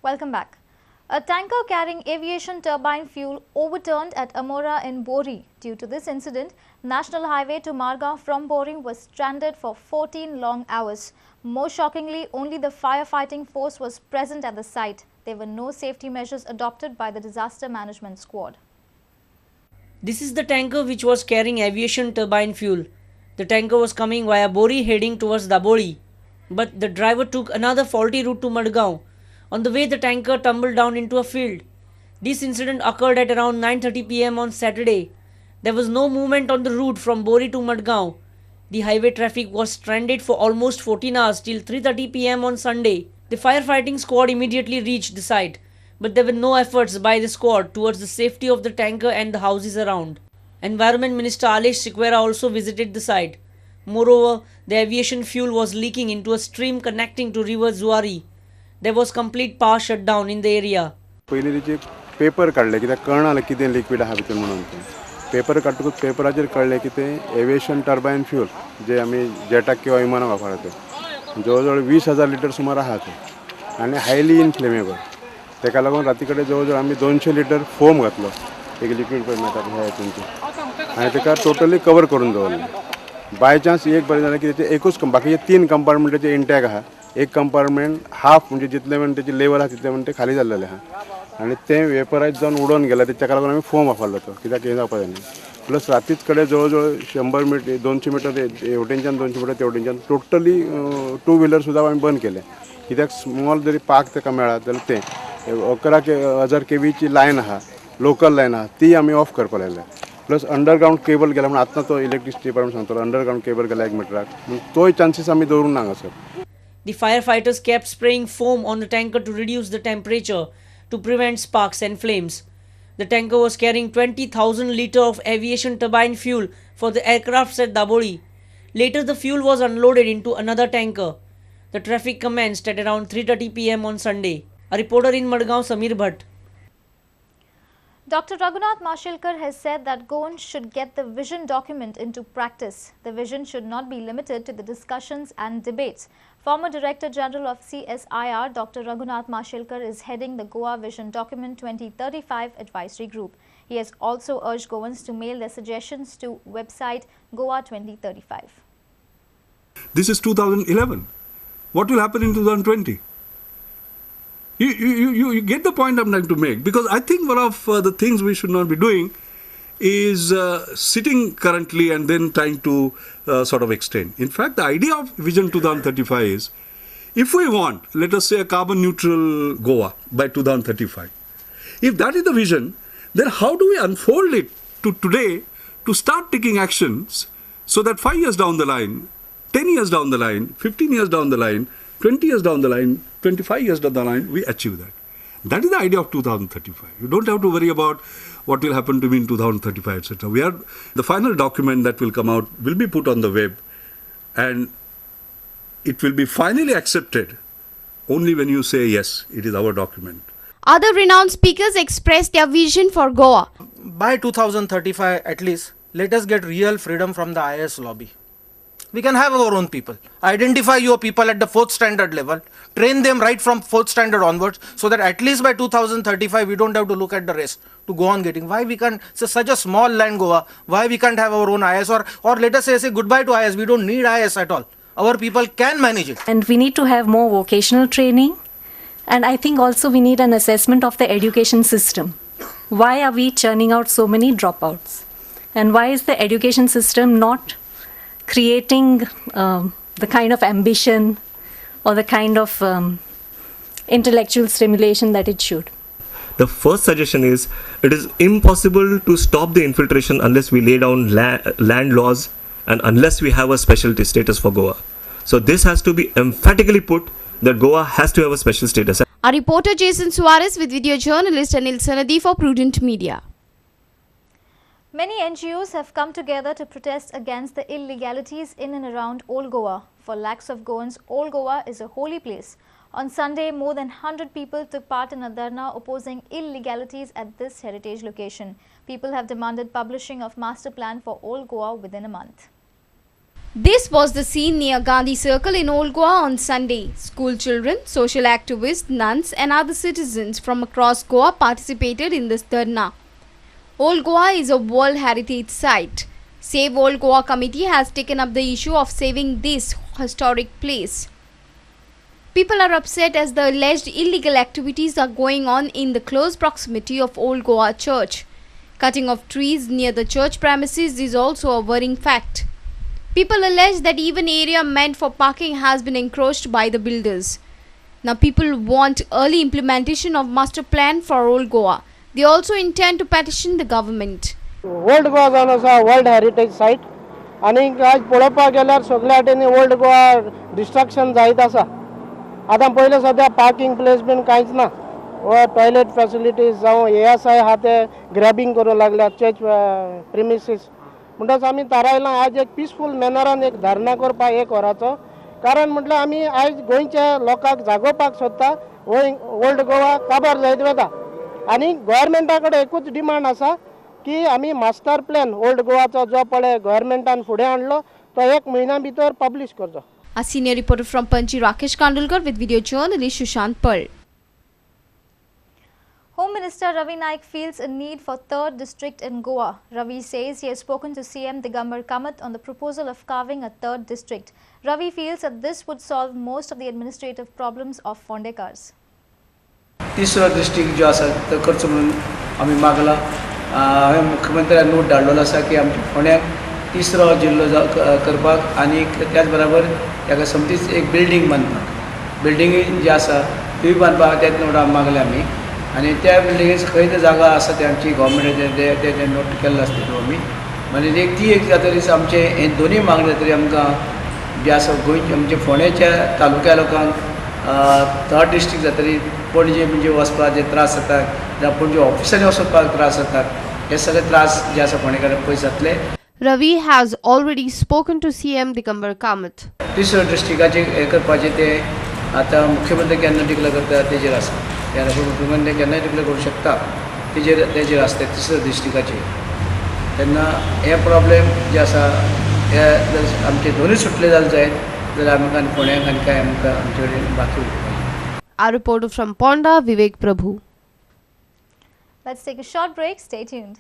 Welcome back. A tanker carrying aviation turbine fuel overturned at Amora in Bori. Due to this incident, National Highway to Margao from Bori was stranded for 14 long hours. More shockingly, only the firefighting force was present at the site. There were no safety measures adopted by the disaster management squad. This is the tanker which was carrying aviation turbine fuel. The tanker was coming via Bori heading towards Daboli, but the driver took another faulty route to Madgaon. On the way, the tanker tumbled down into a field. This incident occurred at around 9:30 p.m. on Saturday. There was no movement on the route from Bori to Madgaon. The highway traffic was stranded for almost 14 hours till 3:30 p.m. on Sunday. The firefighting squad immediately reached the site, but there were no efforts by the squad towards the safety of the tanker and the houses around. Environment Minister Alesh Sikwera also visited the site. Moreover, the aviation fuel was leaking into a stream connecting to river Zuari. There was complete power shutdown in the area. पहिले तिचे paper काढले की कळनालं कितें liquid आहा भितर म्हणून paper काडटकूच पेपराचेर कळलें की ते एविएशन टर्बाइन फ्यूल जे आमी जेटाक किंवा विमानाक वापरतात जवळ जवळ 20,000 लिटर सुमार आहा ते आनी हायली इनफ्लेमेबल तेका लागून राती कडेन जवळ जवळ आमी 200 लिटर फोम घातलो एक लिक्विड पळय मेळटा ह्या हितूनचे आनी तेका टोटली कवर करून दवरलें बाय चान्स एक बरें जालें की तेचे एकूच बाकीचे 3 कंपार्टमेंटाचे इंटॅक आहा एक कंपार्टमेंट हाफ म्हणजे जितले म्हणजे त्याची लेवल आहा तितले म्हणजे ते खाली जाल्लेले आहा आनी ते वेपरायज जावन उडोवन गेला तेका लागून आमी फोम वापरलो तो कित्याक हें जावपा जायना प्लस रातीच कडेन जवळ जवळ 100 मिटर 200 मिटर हेवटेनच्यान 200 मिटर तेवटेनच्यान टोटली 2 व्हिलर सुद्दां आमी बंद केले कित्याक स्मॉल जरी पार्क तेका मेळ्ळा जाल्यार ते 11,000 केवीची लायन आहा लोकल लायन आहा ती आमी ऑफ करपा लायल्या प्लस अंडरग्राउंड केबल गेला म्हणून आतां तो इलेक्ट्रिसिटी डिपार्टमेंट सांगतलो अंडरग्राउंड केबल गेला 1 मिटराक तोय चान्सीस आमी दवरूंक ना हांगासर. The firefighters kept spraying foam on the tanker to reduce the temperature to prevent sparks and flames. The tanker was carrying 20,000 liters of aviation turbine fuel for the aircrafts at Daboli. Later, the fuel was unloaded into another tanker. The traffic commenced at around 3:30 p.m. on Sunday. A reporter in Madgaon, Samir Bhatt. Dr. Raghunath Mashelkar has said that Goans should get the vision document into practice. The vision should not be limited to the discussions and debates. Former Director General of CSIR, Dr. Raghunath Mashelkar, is heading the Goa Vision Document 2035 Advisory Group. He has also urged Goans to mail their suggestions to website Goa 2035. This is 2011. What will happen in 2020? You get the point I'm trying to make, because I think one of the things we should not be doing is sitting currently and then trying to sort of extend. In fact, the idea of Vision 2035 is, if we want, let us say, a carbon neutral Goa by 2035, if that is the vision, then how do we unfold it to today to start taking actions so that 5 years down the line, 10 years down the line, 15 years down the line, 20 years down the line, 25 years down the line, we achieve that. That is the idea of 2035. You don't have to worry about what will happen to me in 2035, etc. The final document that will come out will be put on the web, and it will be finally accepted only when you say, yes, it is our document. Other renowned speakers expressed their vision for Goa. By 2035 at least, let us get real freedom from the IS lobby. We can have our own people. Identify your people at the 4th standard level. Train them right from 4th standard onwards, so that at least by 2035 we don't have to look at the rest to go on getting. Why we can't, such a small land Goa, why we can't have our own IS, or let us say goodbye to IS. We don't need IS at all. Our people can manage it. And we need to have more vocational training. And I think also we need an assessment of the education system. Why are we churning out so many dropouts? And why is the education system not creating the kind of ambition or the kind of intellectual stimulation that it should? The first suggestion is, it is impossible to stop the infiltration unless we lay down land laws and unless we have a special status for Goa. So this has to be emphatically put that Goa has to have a special status. Our reporter Jason Suarez with video journalist Anil Sanadi for Prudent Media. Many NGOs have come together to protest against the illegalities in and around Old Goa. For lakhs of Goans, Old Goa is a holy place. On Sunday, more than 100 people took part in a dharna opposing illegalities at this heritage location. People have demanded publishing of master plan for Old Goa within a month. This was the scene near Gandhi Circle in Old Goa on Sunday. School children, social activists, nuns and other citizens from across Goa participated in this dharna. Old Goa is a World Heritage Site. Save Old Goa committee has taken up the issue of saving this historic place. People are upset as the alleged illegal activities are going on in the close proximity of Old Goa Church. Cutting of trees near the church premises is also a worrying fact. People allege that even area meant for parking has been encroached by the builders. Now people want early implementation of master plan for Old Goa. They also intend to petition the government. Old Goa जावन आसा world heritage सायट आनी आज पळोवपाक गेल्यार सगळ्या वाटेनी old Goa destruction जायत आसा. आतां पयलें सद्या पार्किंग प्लेस बीन कांयच ना व टॉयलेट फॅसिलिटीज जावं ASI आहा ते ग्रॅबिंग करूंक लागल्या चर्च प्रिमिसीस. म्हणटच आमी थारायलां आज एक पिसफूल मॅनरान एक धर्ना करपाक एक वराचो. कारण म्हटल्यार आमी आयज गोंयच्या लोकांक जागोवपाक सोदता ओल्ड गोवा काबार जायत वता आनी गोवोरमेंटा कडेन एकूच डिमांड आसा की आमी मास्टर प्लॅन ओल्ड गोवाचो जो पळय गव्हर्मेंटान फुडें हाडलो तो 1 म्हयन्या भितर पब्लीश करचो. A senior reporter from Panchi, Rakesh Kandulkar, with video journalist Sushant Pal. Home Minister Ravi Naik feels a need for 3rd district in Goa. Ravi says he has spoken to CM Digambar Kamath on the proposal of carving a 3rd district. Ravi feels that this would solve most of the administrative problems of Fondekars. तिसरो district जो आसा तो करचो म्हणून आमी मागला. हांवें मुख्यमंत्र्याक note धाडलेलो आसा की आमच्या फोंड्याक तिसरो जिल्लो करपाक आनी त्याच बरोबर ताका समतीच एक बिल्डींग बांदपाक. बिल्डींग जी आसा ती बांदपाक त्याच नोट मागले आमी आनी त्या बिल्डिंगेक खंय ते जागा आसा ते आमची गव्हर्मेंटाचे ते नोट केल्लो आसता तो आमी म्हणजे ती एक जातरीच आमचे हे दोनूय मागणी जातरी आमकां जे आसा गोंयचे आमचे फोंड्याच्या तालुक्या लोकांक 3rd डिस्ट्रिक्ट जातरी पणजे म्हणजे वचपाक जे त्रास जातात जावं पणजे ऑफिसांनी वचपाक त्रास जातात हे सगळे त्रास जे आसा फोंडेकार पयस जातले. Ravi has already spoken to CM Digambar Kamath. तिसऱ्या डिस्ट्रिक्टाचे हे करपाचे ते आतां मुख्यमंत्री केन्ना डिक्लेअर करता तेजेर आसा. त्यानंतर मुख्यमंत्री केन्नाय डिक्लेअर करूं शकता तेजेर आसता तिसऱ्या डिस्ट्रिक्टाचे. तेन्ना हे प्रॉब्लेम जे आसा हे जर आमचे दोनूय सुटले जाले जायत जाल्यार आमकां फोंड्याक आनी काय आमकां आमचे कडेन बाकी उरता. Our reporter from Ponda, Vivek Prabhu. Let's take a short break. Stay tuned.